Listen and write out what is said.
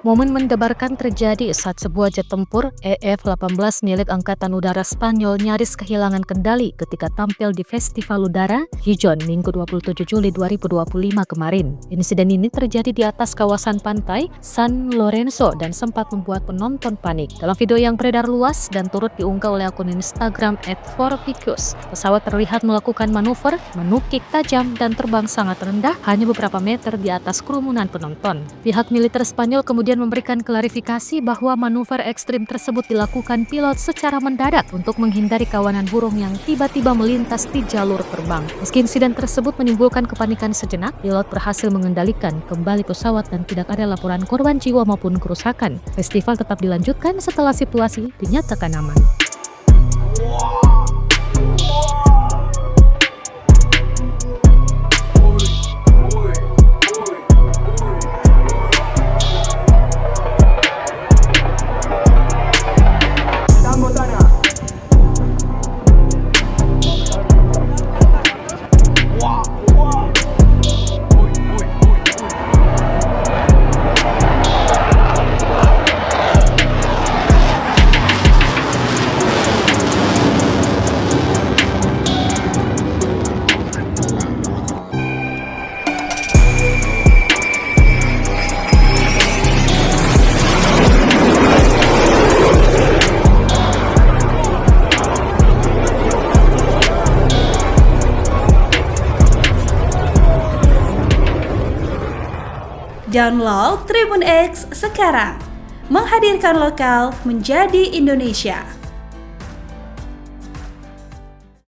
Momen mendebarkan terjadi saat sebuah jet tempur EF-18 milik Angkatan Udara Spanyol nyaris kehilangan kendali ketika tampil di Festival Udara Gijón Minggu 27 Juli 2025 kemarin. Insiden ini terjadi di atas kawasan pantai San Lorenzo dan sempat membuat penonton panik. Dalam video yang beredar luas dan turut diunggah oleh akun Instagram @4vicus, pesawat terlihat melakukan manuver, menukik tajam dan terbang sangat rendah hanya beberapa meter di atas kerumunan penonton. Pihak militer Spanyol kemudian memberikan klarifikasi bahwa manuver ekstrim tersebut dilakukan pilot secara mendadak untuk menghindari kawanan burung yang tiba-tiba melintas di jalur terbang. Meski insiden tersebut menimbulkan kepanikan sejenak, pilot berhasil mengendalikan kembali pesawat dan tidak ada laporan korban jiwa maupun kerusakan. Festival tetap dilanjutkan setelah situasi dinyatakan aman. Download Tribun X sekarang, menghadirkan lokal menjadi Indonesia.